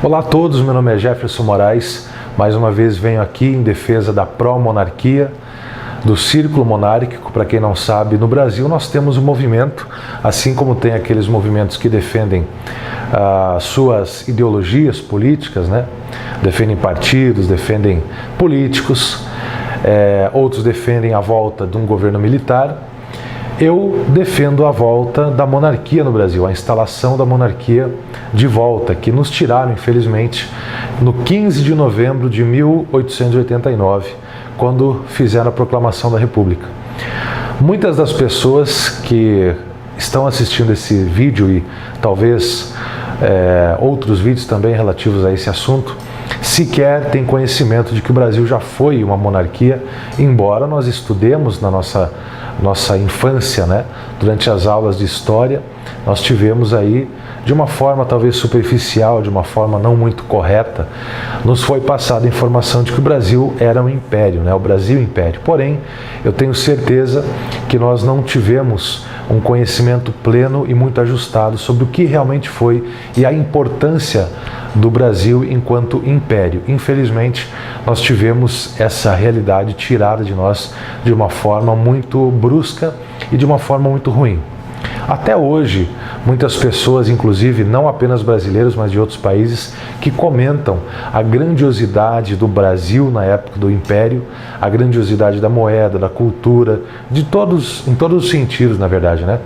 Olá a todos, meu nome é Jefferson Moraes. Mais uma vez venho aqui em defesa da pró-monarquia, do Círculo Monárquico. Para quem não sabe, no Brasil nós temos um movimento, assim como tem aqueles movimentos que defendem suas ideologias políticas, né? Defendem partidos, defendem políticos, outros defendem a volta de um governo militar. Eu defendo a volta da monarquia no Brasil, a instalação da monarquia de volta, que nos tiraram, infelizmente, no 15 de novembro de 1889, quando fizeram a proclamação da República. Muitas das pessoas que estão assistindo esse vídeo e talvez outros vídeos também relativos a esse assunto, sequer têm conhecimento de que o Brasil já foi uma monarquia, embora nós estudemos na nossa infância, né? Durante as aulas de história, nós tivemos aí, de uma forma talvez superficial, de uma forma não muito correta, nos foi passada a informação de que o Brasil era um império, né? O Brasil Império. Porém, eu tenho certeza que nós não tivemos um conhecimento pleno e muito ajustado sobre o que realmente foi e a importância do Brasil enquanto império. Infelizmente, nós tivemos essa realidade tirada de nós de uma forma muito brusca e de uma forma muito ruim. Até hoje, muitas pessoas, inclusive não apenas brasileiros, mas de outros países, que comentam a grandiosidade do Brasil na época do Império, a grandiosidade da moeda, da cultura, em todos os sentidos, na verdade, né?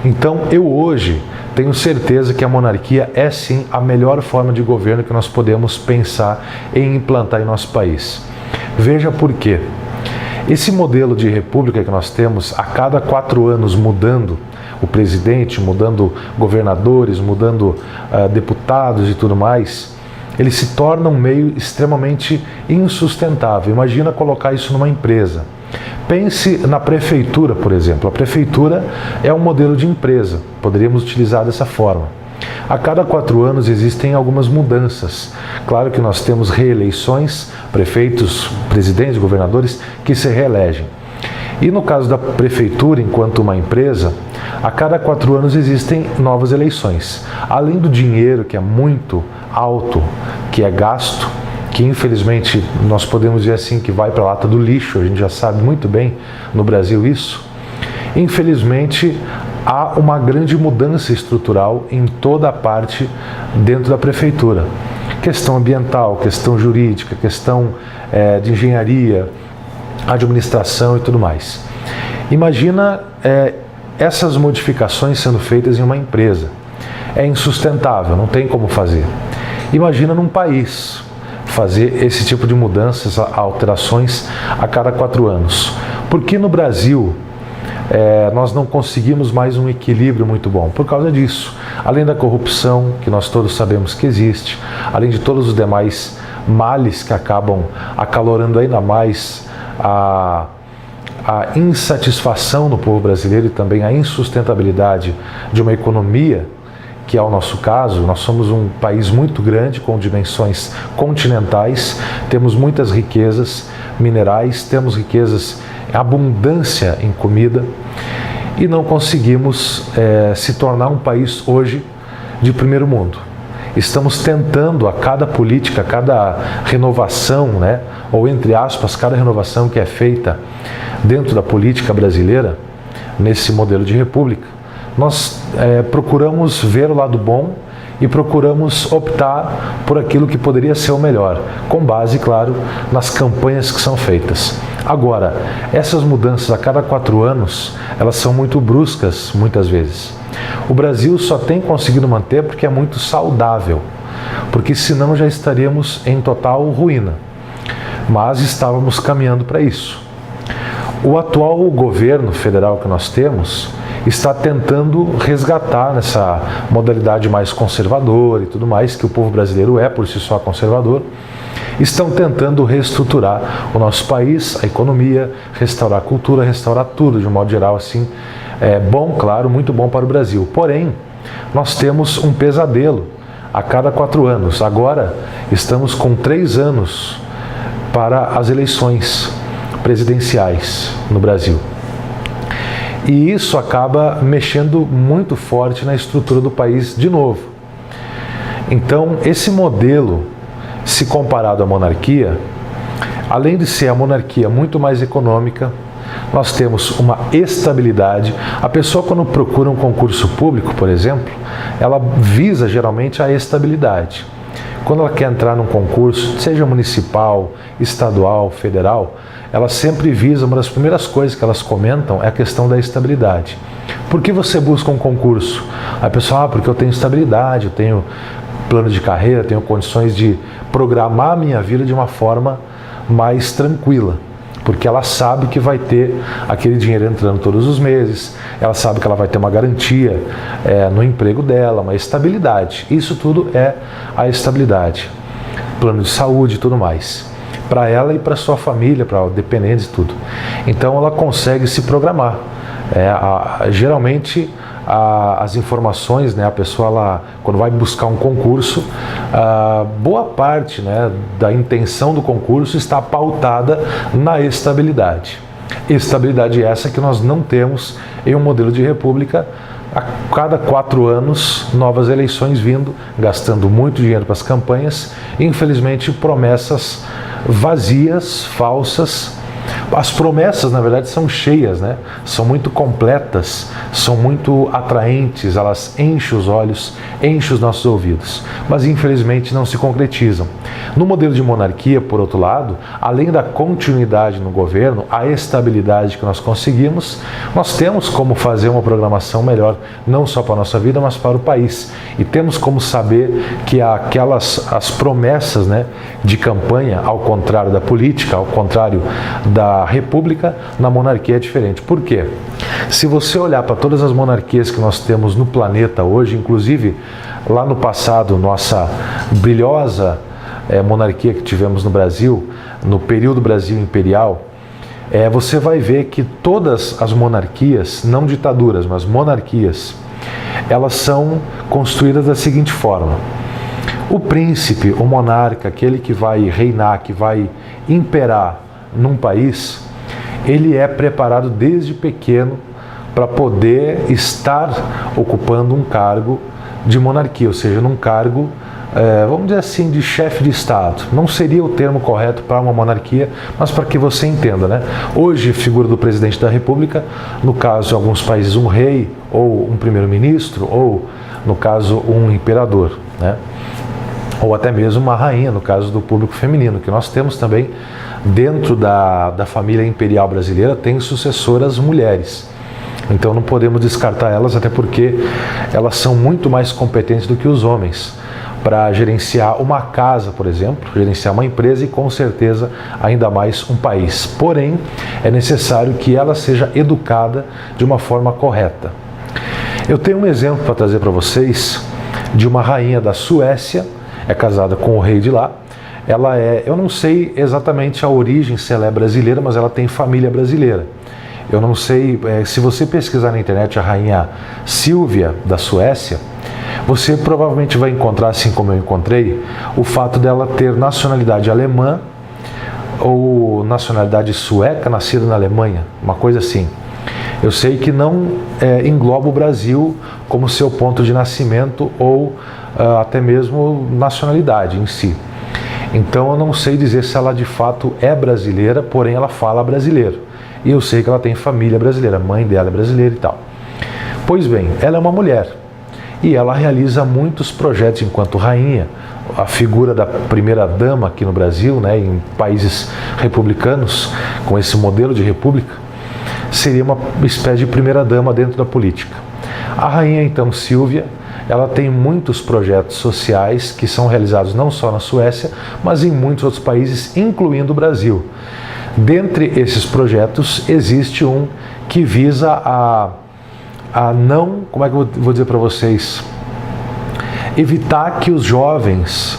Então, eu hoje tenho certeza que a monarquia é sim a melhor forma de governo que nós podemos pensar em implantar em nosso país. Veja por quê. Esse modelo de república que nós temos, a cada 4 anos mudando o presidente, mudando governadores, mudando deputados e tudo mais, ele se torna um meio extremamente insustentável. Imagina colocar isso numa empresa. Pense na prefeitura, por exemplo. A prefeitura é um modelo de empresa, poderíamos utilizar dessa forma. A cada 4 anos existem algumas mudanças. Claro que nós temos reeleições, prefeitos, presidentes, governadores que se reelegem. E no caso da prefeitura, enquanto uma empresa, a cada 4 anos existem novas eleições. Além do dinheiro, que é muito alto, que é gasto, que infelizmente nós podemos dizer assim que vai para a lata do lixo, a gente já sabe muito bem no Brasil isso, infelizmente há uma grande mudança estrutural em toda a parte dentro da prefeitura. Questão ambiental, questão jurídica, questão de engenharia, administração e tudo mais. Imagina essas modificações sendo feitas em uma empresa. É insustentável, não tem como fazer. Imagina num país fazer esse tipo de mudanças, alterações a cada 4 anos. Porque no Brasil nós não conseguimos mais um equilíbrio muito bom por causa disso. Além da corrupção, que nós todos sabemos que existe, além de todos os demais males que acabam acalorando ainda mais a insatisfação no povo brasileiro e também a insustentabilidade de uma economia, que é o nosso caso. Nós somos um país muito grande, com dimensões continentais, temos muitas riquezas minerais, temos riquezas, abundância em comida, e não conseguimos se tornar um país hoje de primeiro mundo. Estamos tentando a cada política, a cada renovação, né, ou entre aspas, cada renovação que é feita dentro da política brasileira, nesse modelo de república, nós procuramos ver o lado bom e procuramos optar por aquilo que poderia ser o melhor, com base, claro, nas campanhas que são feitas. Agora, essas mudanças a cada 4 anos, elas são muito bruscas, muitas vezes. O Brasil só tem conseguido manter porque é muito saudável, porque senão já estaríamos em total ruína. Mas estávamos caminhando para isso. O atual governo federal que nós temos está tentando resgatar nessa modalidade mais conservadora e tudo mais, que o povo brasileiro é por si só conservador. Estão tentando reestruturar o nosso país, a economia, restaurar a cultura, restaurar tudo, de um modo geral, assim. É bom, claro, muito bom para o Brasil. Porém, nós temos um pesadelo a cada 4 anos. Agora, estamos com 3 anos para as eleições presidenciais no Brasil. E isso acaba mexendo muito forte na estrutura do país de novo. Então, esse modelo, se comparado à monarquia, além de ser a monarquia muito mais econômica, nós temos uma estabilidade. A pessoa, quando procura um concurso público, por exemplo, ela visa geralmente a estabilidade. Quando ela quer entrar num concurso, seja municipal, estadual, federal, ela sempre visa, uma das primeiras coisas que elas comentam é a questão da estabilidade. Por que você busca um concurso? A pessoa, porque eu tenho estabilidade, eu tenho plano de carreira, tenho condições de programar a minha vida de uma forma mais tranquila. Porque ela sabe que vai ter aquele dinheiro entrando todos os meses, ela sabe que ela vai ter uma garantia no emprego dela, uma estabilidade. Isso tudo é a estabilidade. Plano de saúde e tudo mais. Para ela e para sua família, para dependentes e tudo. Então ela consegue se programar. Geralmente as informações, né, a pessoa ela, quando vai buscar um concurso, boa parte, né, da intenção do concurso está pautada na estabilidade. Estabilidade essa que nós não temos em um modelo de república. A cada 4 anos, novas eleições vindo, gastando muito dinheiro para as campanhas, e infelizmente promessas vazias, falsas. As promessas, na verdade, são cheias, né? São muito completas, são muito atraentes, elas enchem os olhos, enchem os nossos ouvidos, mas infelizmente não se concretizam. No modelo de monarquia, por outro lado, além da continuidade no governo, a estabilidade que nós conseguimos, nós temos como fazer uma programação melhor, não só para a nossa vida, mas para o país. E temos como saber que as promessas, né, de campanha, ao contrário da política, ao contrário da república, na monarquia é diferente. Por quê? Se você olhar para todas as monarquias que nós temos no planeta hoje, inclusive lá no passado, nossa brilhosa monarquia que tivemos no Brasil, no período Brasil Imperial, você vai ver que todas as monarquias, não ditaduras, mas monarquias, elas são construídas da seguinte forma: o príncipe, o monarca, aquele que vai reinar, que vai imperar num país, ele é preparado desde pequeno para poder estar ocupando um cargo de monarquia, ou seja, num cargo, vamos dizer assim, de chefe de Estado. Não seria o termo correto para uma monarquia, mas para que você entenda, né? Hoje, a figura do presidente da República, no caso, em alguns países, um rei, ou um primeiro-ministro, ou, no caso, um imperador, né? Ou até mesmo uma rainha, no caso do público feminino, que nós temos também dentro da família imperial brasileira, tem sucessoras mulheres. Então não podemos descartar elas, até porque elas são muito mais competentes do que os homens para gerenciar uma casa, por exemplo, gerenciar uma empresa e com certeza ainda mais um país. Porém, é necessário que ela seja educada de uma forma correta. Eu tenho um exemplo para trazer para vocês de uma rainha da Suécia, é casada com o rei de lá. Ela eu não sei exatamente a origem, se ela é brasileira, mas ela tem família brasileira. Eu não sei, se você pesquisar na internet a rainha Silvia da Suécia, você provavelmente vai encontrar, assim como eu encontrei, o fato dela ter nacionalidade alemã ou nacionalidade sueca, nascida na Alemanha, uma coisa assim. Eu sei que não engloba o Brasil como seu ponto de nascimento ou até mesmo nacionalidade em si. Então eu não sei dizer se ela de fato é brasileira, porém ela fala brasileiro. E eu sei que ela tem família brasileira, a mãe dela é brasileira e tal. Pois bem, ela é uma mulher e ela realiza muitos projetos enquanto rainha. A figura da primeira dama aqui no Brasil, né, em países republicanos, com esse modelo de república, seria uma espécie de primeira dama dentro da política. A rainha, então, Silvia, ela tem muitos projetos sociais que são realizados não só na Suécia, mas em muitos outros países, incluindo o Brasil. Dentre esses projetos, existe um que visa a não, como é que eu vou dizer para vocês, evitar que os jovens,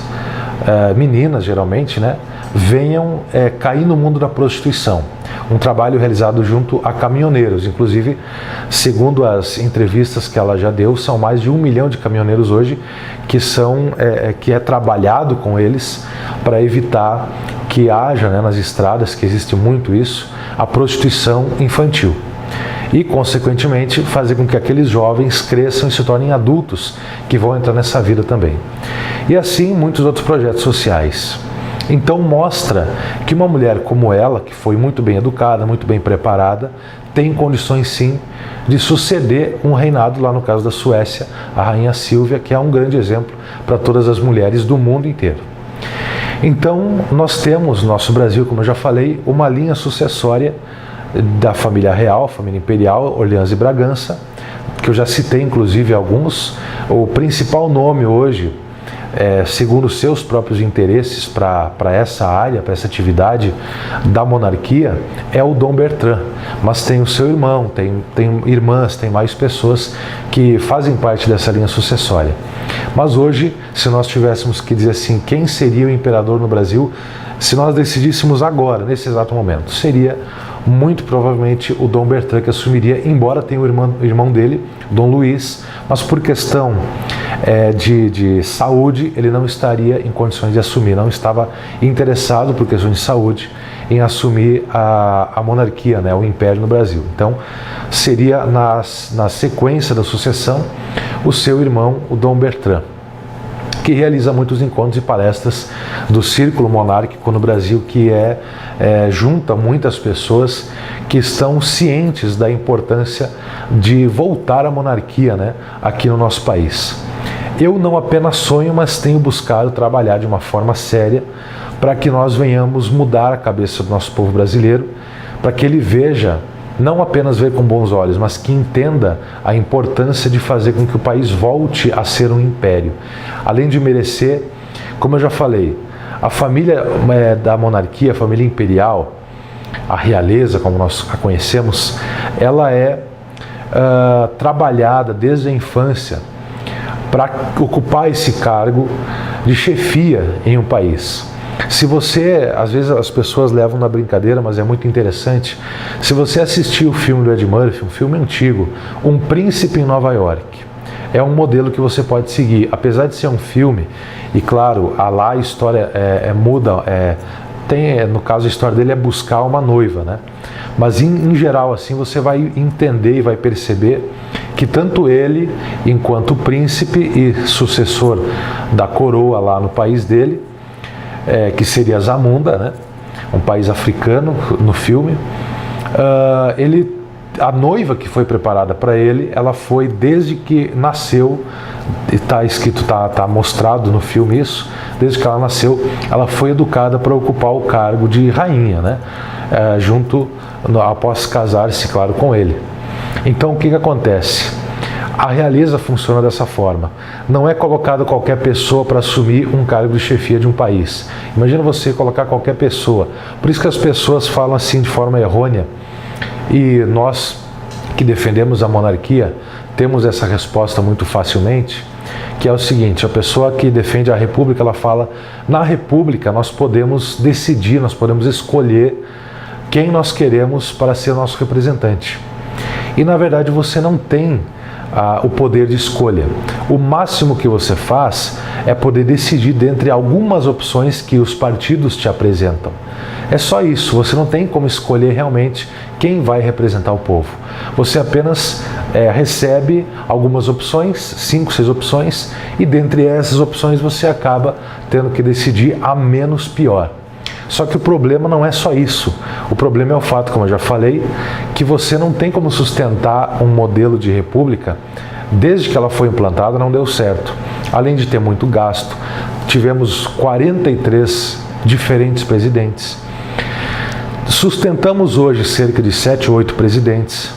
meninas geralmente, né, venham cair no mundo da prostituição. Um trabalho realizado junto a caminhoneiros. Inclusive, segundo as entrevistas que ela já deu, são mais de 1 milhão de caminhoneiros hoje que é trabalhado com eles para evitar que haja, né, nas estradas, que existe muito isso, a prostituição infantil. e, consequentemente, fazer com que aqueles jovens cresçam e se tornem adultos que vão entrar nessa vida também. E assim, muitos outros projetos sociais. Então mostra que uma mulher como ela, que foi muito bem educada, muito bem preparada, tem condições sim de suceder um reinado, lá no caso da Suécia, a rainha Sílvia, que é um grande exemplo para todas as mulheres do mundo inteiro. Então nós temos no nosso Brasil, como eu já falei, uma linha sucessória da família real, família imperial, Orleans e Bragança, que eu já citei inclusive alguns. O principal nome hoje, segundo os seus próprios interesses para essa área, para essa atividade da monarquia, é o Dom Bertrand. Mas tem o seu irmão, tem irmãs, tem mais pessoas que fazem parte dessa linha sucessória. Mas hoje, se nós tivéssemos que dizer assim, quem seria o imperador no Brasil, se nós decidíssemos agora, nesse exato momento, seria muito provavelmente o Dom Bertrand que assumiria, embora tenha o irmão dele, Dom Luís, mas por questão de saúde, ele não estaria em condições de assumir, não estava interessado, por questão de saúde, em assumir a monarquia, né, o império no Brasil. Então, seria na sequência da sucessão, o seu irmão, o Dom Bertrand, que realiza muitos encontros e palestras do Círculo Monárquico no Brasil, que junta muitas pessoas que estão cientes da importância de voltar à monarquia, né, aqui no nosso país. Eu não apenas sonho, mas tenho buscado trabalhar de uma forma séria para que nós venhamos mudar a cabeça do nosso povo brasileiro, para que ele veja, não apenas ver com bons olhos, mas que entenda a importância de fazer com que o país volte a ser um império. Além de merecer, como eu já falei, a família da monarquia, a família imperial, a realeza, como nós a conhecemos, ela é trabalhada desde a infância para ocupar esse cargo de chefia em um país. Se você, às vezes as pessoas levam na brincadeira, mas é muito interessante, se você assistir o filme do Ed Murphy, um filme antigo, Um Príncipe em Nova York, é um modelo que você pode seguir. Apesar de ser um filme, e claro, lá a história muda, no caso a história dele é buscar uma noiva, né? Mas em geral assim você vai entender e vai perceber que tanto ele, enquanto príncipe e sucessor da coroa lá no país dele, que seria Zamunda, né? Um país africano no filme, a noiva que foi preparada para ele, ela foi desde que nasceu, está escrito, está mostrado no filme isso, desde que ela nasceu, ela foi educada para ocupar o cargo de rainha, né? Após casar-se, claro, com ele. Então o que acontece? A realeza funciona dessa forma. Não é colocado qualquer pessoa para assumir um cargo de chefia de um país. Imagina você colocar qualquer pessoa. Por isso que as pessoas falam assim de forma errônea. E nós que defendemos a monarquia temos essa resposta muito facilmente, que é o seguinte: a pessoa que defende a república, ela fala, na república nós podemos decidir, nós podemos escolher quem nós queremos para ser nosso representante. E na verdade você não tem o poder de escolha. O máximo que você faz é poder decidir dentre algumas opções que os partidos te apresentam. É só isso, você não tem como escolher realmente quem vai representar o povo. Você apenas recebe algumas opções, 5, 6 opções, e dentre essas opções você acaba tendo que decidir a menos pior. Só que o problema não é só isso. O problema é o fato, como eu já falei, que você não tem como sustentar um modelo de república. Desde que ela foi implantada não deu certo. Além de ter muito gasto, tivemos 43 diferentes presidentes. Sustentamos hoje cerca de 7 ou 8 presidentes,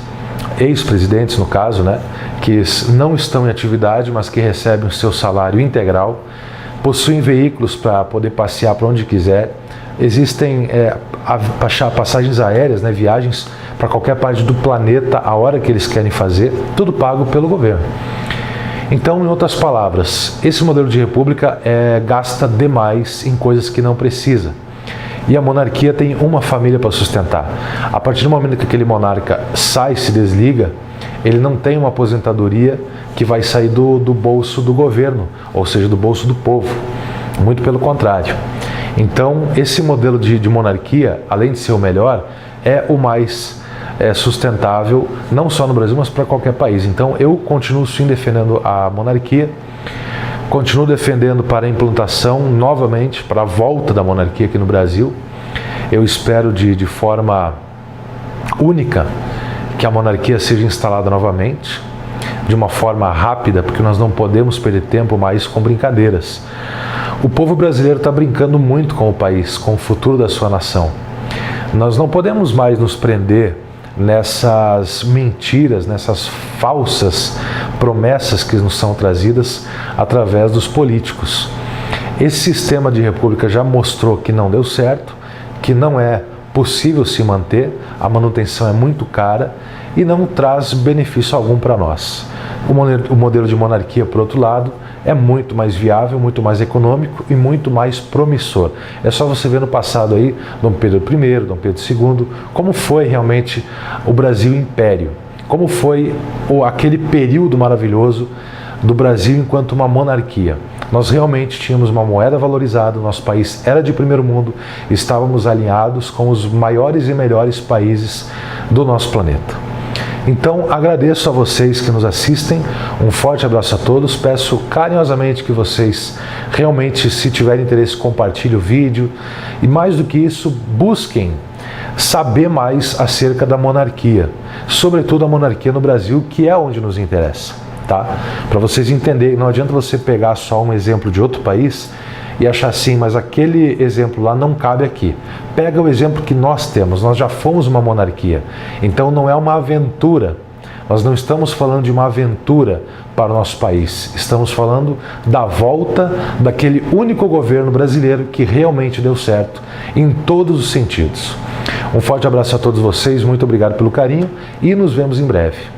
ex-presidentes no caso, né, que não estão em atividade, mas que recebem o seu salário integral, possuem veículos para poder passear para onde quiser. Existem passagens aéreas, né, viagens para qualquer parte do planeta a hora que eles querem fazer, tudo pago pelo governo. Então, em outras palavras, esse modelo de república gasta demais em coisas que não precisa. E a monarquia tem uma família para sustentar. A partir do momento que aquele monarca sai, se desliga, ele não tem uma aposentadoria que vai sair do bolso do governo, ou seja, do bolso do povo. Muito pelo contrário. Então, esse modelo de monarquia, além de ser o melhor, é o mais sustentável, não só no Brasil, mas para qualquer país. Então eu continuo sim defendendo a monarquia, continuo defendendo para a implantação novamente, para a volta da monarquia aqui no Brasil. Eu espero de forma única que a monarquia seja instalada novamente, de uma forma rápida, porque nós não podemos perder tempo mais com brincadeiras. O povo brasileiro está brincando muito com o país, com o futuro da sua nação. Nós não podemos mais nos prender nessas mentiras, nessas falsas promessas que nos são trazidas através dos políticos. Esse sistema de república já mostrou que não deu certo, que não é possível se manter, a manutenção é muito cara e não traz benefício algum para nós. O modelo de monarquia, por outro lado, é muito mais viável, muito mais econômico e muito mais promissor. É só você ver no passado aí, Dom Pedro I, Dom Pedro II, como foi realmente o Brasil Império, como foi aquele período maravilhoso do Brasil enquanto uma monarquia. Nós realmente tínhamos uma moeda valorizada, nosso país era de primeiro mundo, estávamos alinhados com os maiores e melhores países do nosso planeta. Então, agradeço a vocês que nos assistem, um forte abraço a todos, peço carinhosamente que vocês realmente, se tiverem interesse, compartilhem o vídeo e, mais do que isso, busquem saber mais acerca da monarquia, sobretudo a monarquia no Brasil, que é onde nos interessa, tá? Para vocês entenderem, não adianta você pegar só um exemplo de outro país e achar assim, mas aquele exemplo lá não cabe aqui. Pega o exemplo que nós temos, nós já fomos uma monarquia, então não é uma aventura, nós não estamos falando de uma aventura para o nosso país, estamos falando da volta daquele único governo brasileiro que realmente deu certo em todos os sentidos. Um forte abraço a todos vocês, muito obrigado pelo carinho e nos vemos em breve.